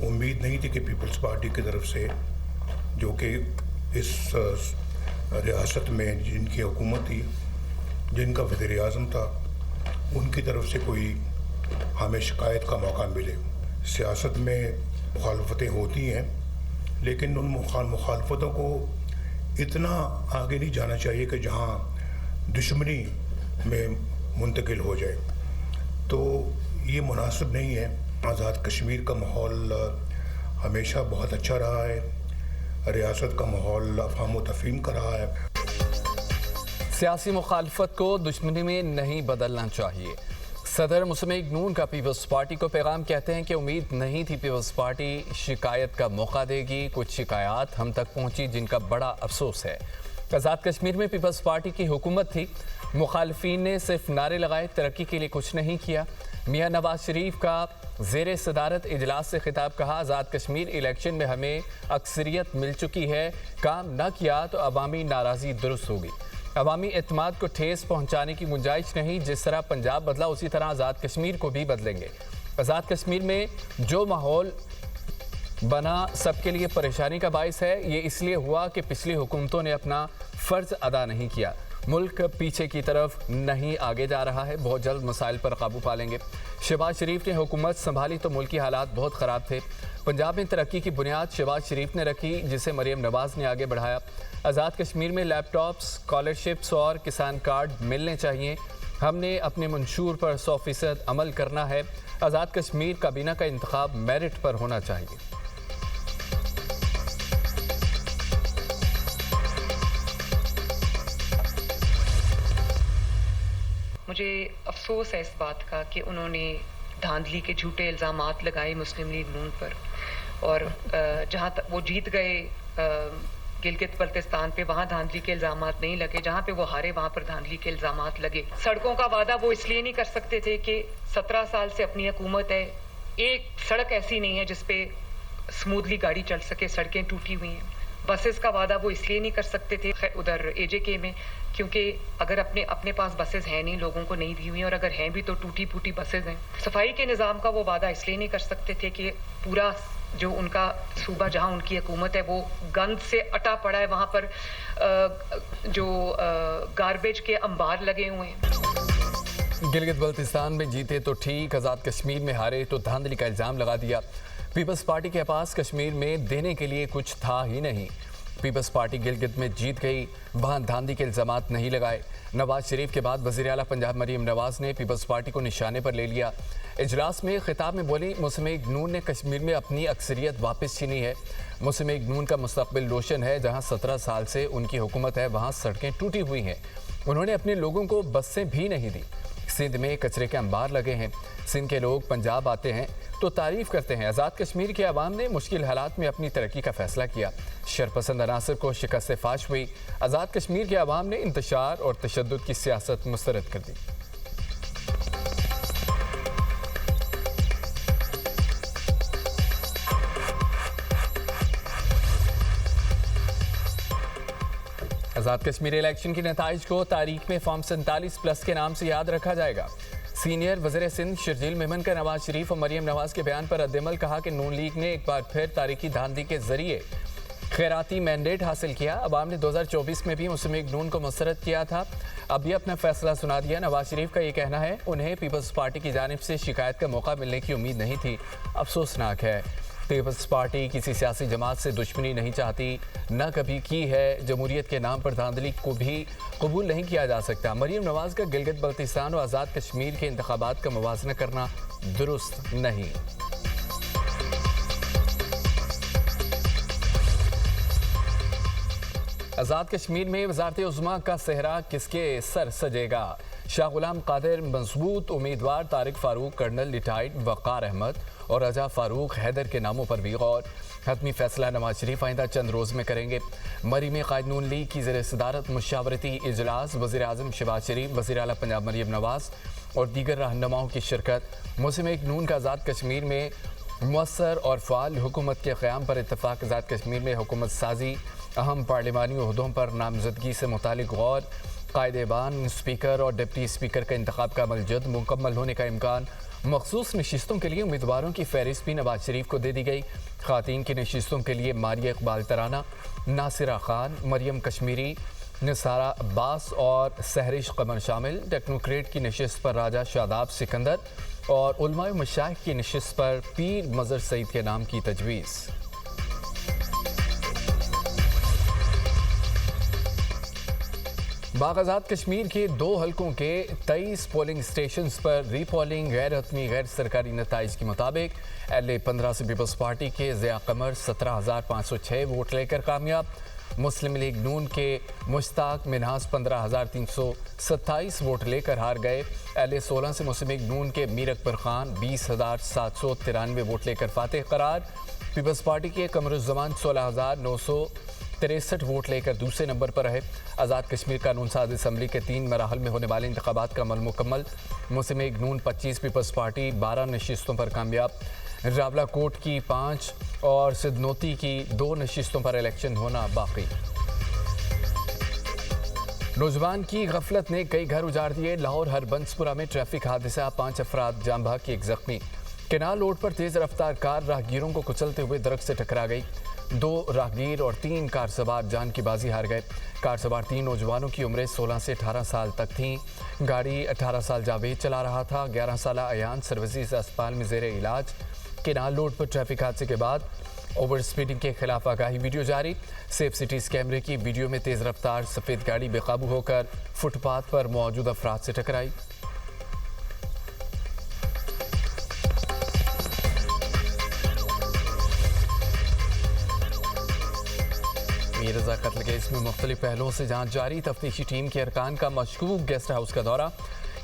امید نہیں تھی کہ پیپلز پارٹی کی طرف سے، جو کہ اس ریاست میں جن کی حکومت تھی، جن کا وزیر اعظم تھا، ان کی طرف سے کوئی ہمیں شکایت کا موقع ملے۔ سیاست میں مخالفتیں ہوتی ہیں، لیکن ان مخالفتوں کو اتنا آگے نہیں جانا چاہیے کہ جہاں دشمنی میں منتقل ہو جائے، تو یہ مناسب نہیں ہے۔ آزاد کشمیر کا ماحول ہمیشہ بہت اچھا رہا ہے، ریاست کا ماحول افہام و تفہیم کا رہا ہے۔ سیاسی مخالفت کو دشمنی میں نہیں بدلنا چاہیے۔ صدر مسلم لیگ نون کا پیپلز پارٹی کو پیغام، کہتے ہیں کہ امید نہیں تھی پیپلز پارٹی شکایت کا موقع دے گی۔ کچھ شکایات ہم تک پہنچی جن کا بڑا افسوس ہے۔ آزاد کشمیر میں پیپلز پارٹی کی حکومت تھی، مخالفین نے صرف نعرے لگائے، ترقی کے لیے کچھ نہیں کیا۔ میاں نواز شریف کا زیر صدارت اجلاس سے خطاب، کہا آزاد کشمیر الیکشن میں ہمیں اکثریت مل چکی ہے، کام نہ کیا تو عوامی ناراضی درست ہوگی۔ عوامی اعتماد کو ٹھیس پہنچانے کی گنجائش نہیں، جس طرح پنجاب بدلا اسی طرح آزاد کشمیر کو بھی بدلیں گے۔ آزاد کشمیر میں جو ماحول بنا سب کے لیے پریشانی کا باعث ہے، یہ اس لیے ہوا کہ پچھلی حکومتوں نے اپنا فرض ادا نہیں کیا۔ ملک پیچھے کی طرف نہیں آگے جا رہا ہے، بہت جلد مسائل پر قابو پا لیں گے۔ شہباز شریف نے حکومت سنبھالی تو ملکی حالات بہت خراب تھے۔ پنجاب میں ترقی کی بنیاد شہباز شریف نے رکھی، جسے مریم نواز نے آگے بڑھایا۔ آزاد کشمیر میں لیپ ٹاپس، اسکالرشپس اور کسان کارڈ ملنے چاہیے۔ ہم نے اپنے منشور پر 100% عمل کرنا ہے۔ آزاد کشمیر کابینہ کا انتخاب میرٹ پر ہونا چاہیے۔ مجھے افسوس ہے اس بات کا کہ انہوں نے دھاندلی کے جھوٹے الزامات لگائے مسلم لیگ نون پر، اور جہاں تک وہ جیت گئے گلگت بلتستان پہ، وہاں دھاندلی کے الزامات نہیں لگے، جہاں پہ وہ ہارے وہاں پر دھاندلی کے الزامات لگے۔ سڑکوں کا وعدہ وہ اس لیے نہیں کر سکتے تھے کہ 17 سال سے اپنی حکومت ہے، ایک سڑک ایسی نہیں ہے جس پہ سموتھلی گاڑی چل سکے، سڑکیں ٹوٹی ہوئی ہیں۔ بسز کا وعدہ وہ اس لیے نہیں کر سکتے تھے ادھر AJK میں، کیونکہ اگر اپنے پاس بسز ہیں نہیں، لوگوں کو نہیں دی ہوئی ہیں، اور اگر ہیں بھی تو ٹوٹی پھوٹی بسز ہیں۔ صفائی کے نظام کا وہ وعدہ اس لیے نہیں کر سکتے تھے کہ پورا جو ان کا صوبہ جہاں ان کی حکومت ہے وہ گند سے اٹا پڑا ہے، وہاں پر جو گاربیج کے انبار لگے ہوئے ہیں۔ گلگت بلتستان میں جیتے تو ٹھیک، آزاد کشمیر میں ہارے تو دھاندلی کا الزام لگا دیا۔ پیپلز پارٹی کے پاس کشمیر میں دینے کے لیے کچھ تھا ہی نہیں۔ پیپلز پارٹی گلگت میں جیت گئی، وہاں دھاندلی کے الزامات نہیں لگائے۔ نواز شریف کے بعد وزیر اعلیٰ پنجاب مریم نواز نے پیپلز پارٹی کو نشانے پر لے لیا۔ اجلاس میں خطاب میں بولی مسلم لیگ نون نے کشمیر میں اپنی اکثریت واپس چھینی ہے۔ مسلم لیگ نون کا مستقبل روشن ہے، جہاں 17 سال سے ان کی حکومت ہے وہاں سڑکیں ٹوٹی ہوئی ہیں۔ انہوں نے اپنے لوگوں کو بسیں بھی نہیں دی۔ سندھ میں کچرے کے انبار لگے ہیں۔ سندھ کے لوگ پنجاب آتے ہیں تو تعریف کرتے ہیں۔ آزاد کشمیر کے عوام نے مشکل حالات میں اپنی ترقی کا فیصلہ کیا۔ شرپسند عناصر کو شکست فاش ہوئی۔ آزاد کشمیر کے عوام نے انتشار اور تشدد کی سیاست مسترد کر دی۔ آزاد کشمیر الیکشن کے نتائج کو تاریخ میں فارم 47+ کے نام سے یاد رکھا جائے گا۔ سینئر وزیر سندھ شرجیل میمن کا نواز شریف اور مریم نواز کے بیان پر رد عمل، کہا کہ نون لیگ نے ایک بار پھر تاریخی دھاندلی کے ذریعے خیراتی مینڈیٹ حاصل کیا۔ عوام نے 2024 میں بھی مسلم لیگ نون کو مسترد کیا تھا، اب بھی اپنا فیصلہ سنا دیا۔ نواز شریف کا یہ کہنا ہے انہیں پیپلز پارٹی کی جانب سے شکایت کا موقع ملنے کی امید نہیں تھی، افسوسناک ہے۔ پیپلز پارٹی کسی سیاسی جماعت سے دشمنی نہیں چاہتی، نہ کبھی کی ہے۔ جمہوریت کے نام پر دھاندلی کو بھی قبول نہیں کیا جا سکتا۔ مریم نواز کا گلگت بلتستان اور آزاد کشمیر کے انتخابات کا موازنہ کرنا درست نہیں۔ آزاد کشمیر میں وزارت عظمیٰ کا صحرا کس کے سر سجے گا؟ شاہ غلام قادر مضبوط امیدوار، طارق فاروق، کرنل ریٹائرڈ وقار احمد اور رجا فاروق حیدر کے ناموں پر بھی غور۔ حتمی فیصلہ نواز شریف آئندہ چند روز میں کریں گے۔ مری میں قائد نون لیگ کی زیر صدارت مشاورتی اجلاس، وزیر اعظم شہباز شریف، وزیر اعلیٰ پنجاب مریم نواز اور دیگر رہنماؤں کی شرکت۔ مسلم لیگ نون کا آزاد کشمیر میں مؤثر اور فعال حکومت کے قیام پر اتفاق۔ آزاد کشمیر میں حکومت سازی، اہم پارلیمانی عہدوں پر نامزدگی سے متعلق غور۔ قائد ایوان، اسپیکر اور ڈپٹی اسپیکر کا انتخاب کا عمل جلد مکمل ہونے کا امکان۔ مخصوص نشستوں کے لیے امیدواروں کی فہرست بھی نواز شریف کو دے دی گئی۔ خواتین کی نشستوں کے لیے ماریہ اقبال ترانہ، ناصرہ خان، مریم کشمیری، نثارہ عباس اور سہرش قمر شامل۔ ٹیکنوکریٹ کی نشست پر راجہ شاداب سکندر اور علماء و مشائخ کی نشست پر پیر مظہر سعید کے نام کی تجویز۔ باغ آزاد کشمیر کے 2 حلقوں کے 23 پولنگ اسٹیشنز پر ری پولنگ غیر حتمی غیر سرکاری نتائج کے مطابق ایل اے 15 سے پیپلز پارٹی کے ضیاء قمر 17,506 ووٹ لے کر کامیاب۔ مسلم لیگ نون کے مشتاق منہاس 15,327 ووٹ لے کر ہار گئے۔ ایل اے 16 سے مسلم لیگ نون کے میر اکبر خان 20,793 ووٹ لے کر فاتح قرار۔ پیپلز پارٹی کے قمر الزمان 16,963 ووٹ لے کر دوسرے نمبر پر رہے۔ آزاد کشمیر قانون ساز اسمبلی کے 3 مراحل میں ہونے والے انتخابات کا عمل مکمل۔ مسلم لیگ نون 25، پیپلز پارٹی 12 نشستوں پر کامیاب۔ راولہ کوٹ کی 5 اور سدنوتی کی 2 نشستوں پر الیکشن ہونا باقی۔ نوجوان کی غفلت نے کئی گھر اجاڑ دیے۔ لاہور ہربنسپورہ میں ٹریفک حادثہ، 5 افراد جاں بحق، 1 زخمی۔ کینال روڈ پر تیز رفتار کار راہگیروں کو کچلتے ہوئے درخت سے ٹکرا گئی۔ 2 راہگیر اور 3 کار سوار جان کی بازی ہار گئے۔ کار سوار 3 نوجوانوں کی عمریں 16 سے 18 سال تک تھیں۔ گاڑی 18 سال جاوید چلا رہا تھا۔ 11 سالہ ایان سروسز اسپتال میں زیر علاج۔ کینال روڈ پر ٹریفک حادثے کے بعد اوور سپیڈنگ کے خلاف آگاہی ویڈیو جاری۔ سیف سٹیز کیمرے کی ویڈیو میں تیز رفتار سفید گاڑی بے قابو ہو کر فٹ پاتھ پر موجود افراد سے ٹکرائی۔ میر رضا قتل کیس میں مختلف پہلوؤں سے جانچ جاری۔ تفتیشی ٹیم کے ارکان کا مشکوک گیسٹ ہاؤس کا دورہ۔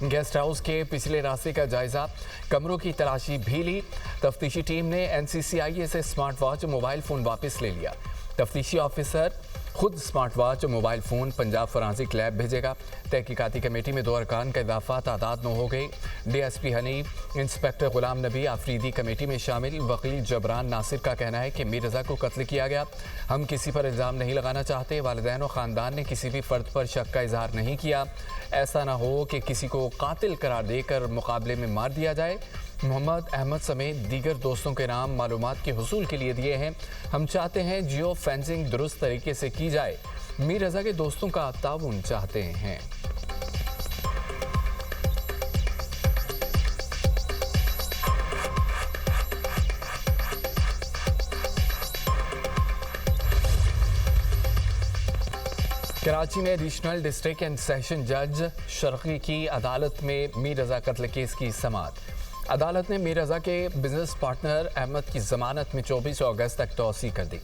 گیسٹ ہاؤس کے پچھلے راستے کا جائزہ، کمروں کی تلاشی بھی لی۔ تفتیشی ٹیم نے NCCIA سے سمارٹ واچ اور موبائل فون واپس لے لیا۔ تفتیشی آفیسر خود سمارٹ واچ اور موبائل فون پنجاب فورانسک لیب بھیجے گا۔ تحقیقاتی کمیٹی میں 2 ارکان کا اضافہ، تعداد 9 ہو گئی۔ DSP حنیف، انسپیکٹر غلام نبی آفریدی کمیٹی میں شامل۔ وکیل جبران ناصر کا کہنا ہے کہ میر رضا کو قتل کیا گیا۔ ہم کسی پر الزام نہیں لگانا چاہتے۔ والدین و خاندان نے کسی بھی فرد پر شک کا اظہار نہیں کیا۔ ایسا نہ ہو کہ کسی کو قاتل قرار دے کر مقابلے میں مار دیا جائے۔ محمد احمد سمیت دیگر دوستوں کے نام معلومات کے حصول کے لیے دیے ہیں۔ ہم چاہتے ہیں جیو فینسنگ درست طریقے سے کی جائے۔ میر رضا کے دوستوں کا تعاون چاہتے ہیں۔ کراچی میں ایڈیشنل ڈسٹرکٹ اینڈ سیشن جج شرقی کی عدالت میں میر رضا قتل کیس کی سماعت۔ عدالت نے میر رضا کے بزنس پارٹنر احمد کی ضمانت میں 24 اگست تک توسیع کر دی۔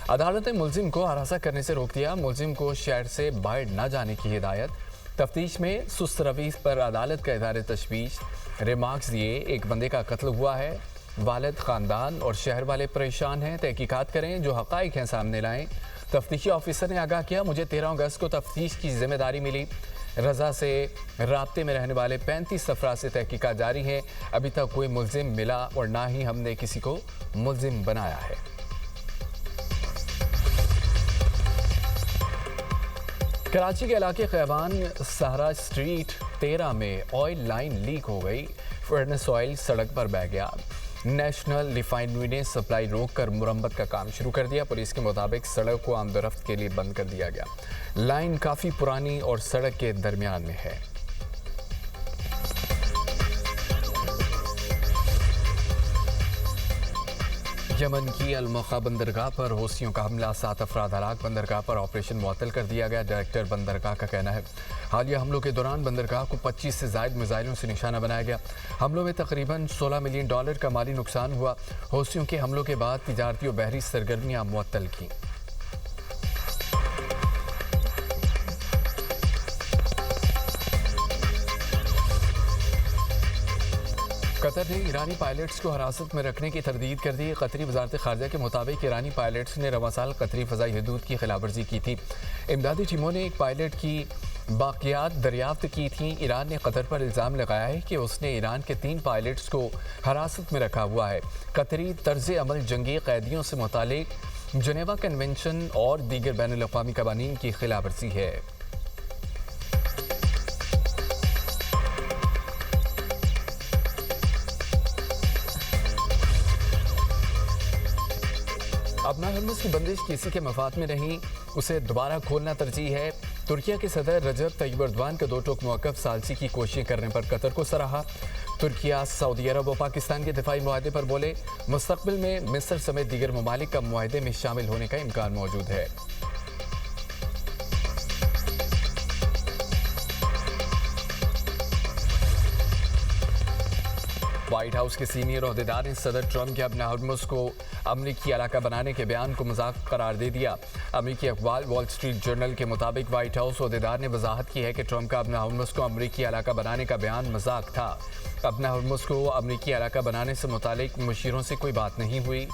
عدالت نے ملزم کو ہراساں کرنے سے روک دیا۔ ملزم کو شہر سے باہر نہ جانے کی ہدایت۔ تفتیش میں سست روی پر عدالت کا اظہار تشویش۔ ریمارکس دیے، ایک بندے کا قتل ہوا ہے، والد، خاندان اور شہر والے پریشان ہیں۔ تحقیقات کریں، جو حقائق ہیں سامنے لائیں۔ تفتیشی آفیسر نے آگاہ کیا، مجھے 13 اگست کو تفتیش کی ذمہ داری ملی۔ رضا سے رابطے میں رہنے والے 35 افراد سے تحقیقات جاری ہیں۔ ابھی تک کوئی ملزم ملا اور نہ ہی ہم نے کسی کو ملزم بنایا ہے۔ کراچی کے علاقے خیبان سہرا اسٹریٹ 13 میں آئل لائن لیک ہو گئی۔ فرنس آئل سڑک پر بہہ گیا۔ نیشنل ریفائنری نے سپلائی روک کر مرمت کا کام شروع کر دیا۔ پولیس کے مطابق سڑک کو آمد و رفت کے لیے بند کر دیا گیا۔ لائن کافی پرانی اور سڑک کے درمیان میں ہے۔ یمن کی الموخا بندرگاہ پر حوثیوں کا حملہ، 7 افراد ہلاک۔ بندرگاہ پر آپریشن معطل کر دیا گیا۔ ڈائریکٹر بندرگاہ کا کہنا ہے حالیہ حملوں کے دوران بندرگاہ کو 25 سے زائد میزائلوں سے نشانہ بنایا گیا۔ حملوں میں تقریباً $16 ملین کا مالی نقصان ہوا۔ حوثیوں کے حملوں کے بعد تجارتی و بحری سرگرمیاں معطل کیں۔ قطر نے ایرانی پائلٹس کو حراست میں رکھنے کی تردید کر دی۔ قطری وزارت خارجہ کے مطابق ایرانی پائلٹس نے رواں سال قطری فضائی حدود کی خلاف ورزی کی تھی۔ امدادی ٹیموں نے ایک پائلٹ کی باقیات دریافت کی تھیں۔ ایران نے قطر پر الزام لگایا ہے کہ اس نے ایران کے 3 پائلٹس کو حراست میں رکھا ہوا ہے۔ قطری طرز عمل جنگی قیدیوں سے متعلق جنیوا کنونشن اور دیگر بین الاقوامی قوانین کی خلاف ورزی ہے۔ ابنا ہرمز کی بندش کسی کے مفاد میں نہیں، اسے دوبارہ کھولنا ترجیح ہے۔ ترکیہ کے صدر رجب طیب ایردوان کا 2 ٹوک موقف ثالثی کی کوششیں کرنے پر قطر کو سراہا۔ ترکیہ، سعودی عرب و پاکستان کے دفاعی معاہدے پر بولے، مستقبل میں مصر سمیت دیگر ممالک کا معاہدے میں شامل ہونے کا امکان موجود ہے۔ وائٹ ہاؤس کے سینئر عہدیدار نے صدر ٹرمپ کے ابنا ہرمز کو امریکی علاقہ بنانے کے بیان کو مذاق قرار دے دیا۔ امریکی اخبار وال اسٹریٹ جرنل کے مطابق وائٹ ہاؤس عہدیدار نے وضاحت کی ہے کہ ٹرمپ کا ابنا ہرمز کو امریکی علاقہ بنانے کا بیان مذاق تھا۔ ابنا ہرمز کو امریکی علاقہ بنانے سے متعلق مشیروں سے کوئی بات نہیں ہوئی۔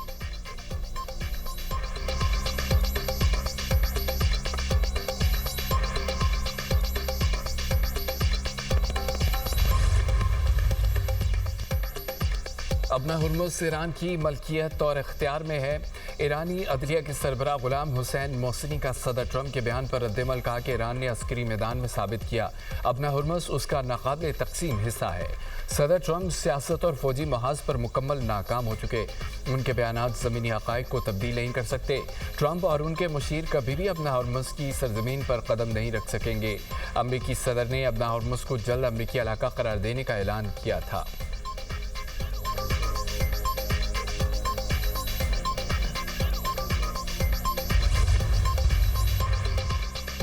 ابنا ہرمز ایران کی ملکیت اور اختیار میں ہے۔ ایرانی عدلیہ کے سربراہ غلام حسین محسنی کا صدر ٹرمپ کے بیان پر رد عمل، کہا کہ ایران نے عسکری میدان میں ثابت کیا ابنا ہرمز اس کا ناقابل تقسیم حصہ ہے۔ صدر ٹرمپ سیاست اور فوجی محاذ پر مکمل ناکام ہو چکے، ان کے بیانات زمینی حقائق کو تبدیل نہیں کر سکتے۔ ٹرمپ اور ان کے مشیر کبھی بھی ابنا ہرمز کی سرزمین پر قدم نہیں رکھ سکیں گے۔ امریکی صدر نے ابنا ہرمز کو جلد امریکی علاقہ قرار دینے کا اعلان کیا تھا۔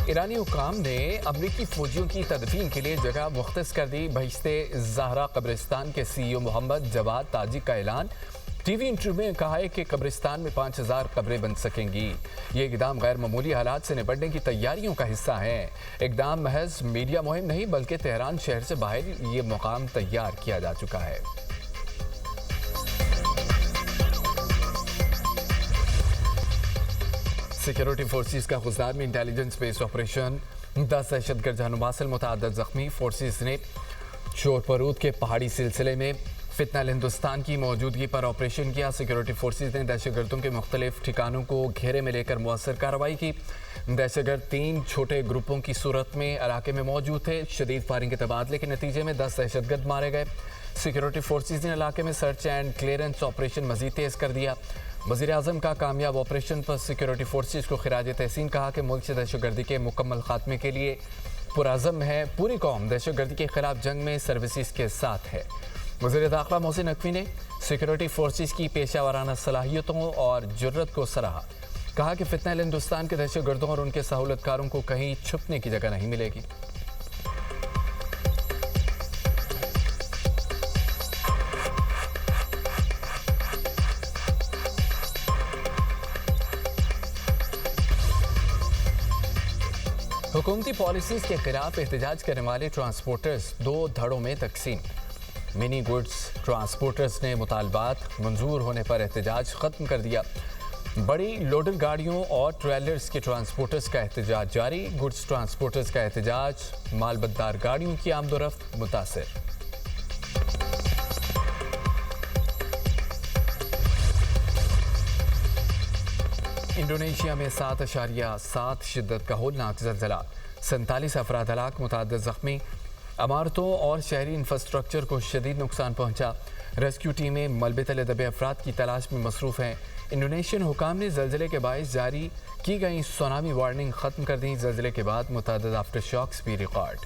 ایرانی حکام نے امریکی فوجیوں کی تدفین کے لیے جگہ مختص کر دی۔ بہشت زہرا قبرستان کے سی ای او محمد جواد تاجک کا اعلان۔ ٹی وی انٹرویو میں کہا ہے کہ قبرستان میں 5000 قبریں بن سکیں گی۔ یہ اقدام غیر معمولی حالات سے نپٹنے کی تیاریوں کا حصہ ہے۔ اقدام محض میڈیا مہم نہیں بلکہ تہران شہر سے باہر یہ مقام تیار کیا جا چکا ہے۔ سیکیورٹی فورسز کا غزنان میں انٹیلیجنس بیس آپریشن، 10 دہشت گرد جانوں سے متعدد زخمی۔ فورسز نے شور پرود کے پہاڑی سلسلے میں فتنہ ہندوستان کی موجودگی پر آپریشن کیا۔ سیکیورٹی فورسز نے دہشت گردوں کے مختلف ٹھکانوں کو گھیرے میں لے کر مؤثر کارروائی کی۔ دہشت گرد 3 چھوٹے گروپوں کی صورت میں علاقے میں موجود تھے۔ شدید فائرنگ کے تبادلے کے نتیجے میں 10 دہشت گرد مارے گئے۔ سیکیورٹی فورسز نے علاقے میں سرچ اینڈ کلیئرنس آپریشن مزید تیز کر دیا۔ وزیر اعظم کا کامیاب آپریشن پر سیکیورٹی فورسز کو خراج تحسین، کہا کہ ملک سے دہشت گردی کے مکمل خاتمے کے لیے پرعزم ہے۔ پوری قوم دہشت گردی کے خلاف جنگ میں سروسز کے ساتھ ہے۔ وزیر داخلہ محسن نقوی نے سیکیورٹی فورسز کی پیشہ ورانہ صلاحیتوں اور جرت کو سراہا، کہا کہ فتنہ ہندوستان کے دہشت گردوں اور ان کے سہولت کاروں کو کہیں چھپنے کی جگہ نہیں ملے گی۔ حکومتی پالیسیز کے خلاف احتجاج کرنے والے ٹرانسپورٹرز 2 دھڑوں میں تقسیم۔ منی گڈز ٹرانسپورٹرز نے مطالبات منظور ہونے پر احتجاج ختم کر دیا۔ بڑی لوڈر گاڑیوں اور ٹریلرز کے ٹرانسپورٹرز کا احتجاج جاری۔ گڈز ٹرانسپورٹرز کا احتجاج، مال بردار گاڑیوں کی آمد و رفت متاثر۔ انڈونیشیا میں 7.7 شدت کا ہولناک زلزلہ، 47 افراد ہلاک، متعدد زخمی۔ عمارتوں اور شہری انفراسٹرکچر کو شدید نقصان پہنچا۔ ریسکیو ٹیمیں ملبے تلے دبے افراد کی تلاش میں مصروف ہیں۔ انڈونیشین حکام نے زلزلے کے باعث جاری کی گئی سونامی وارننگ ختم کر دی۔ زلزلے کے بعد متعدد آفٹر شاکس بھی ریکارڈ۔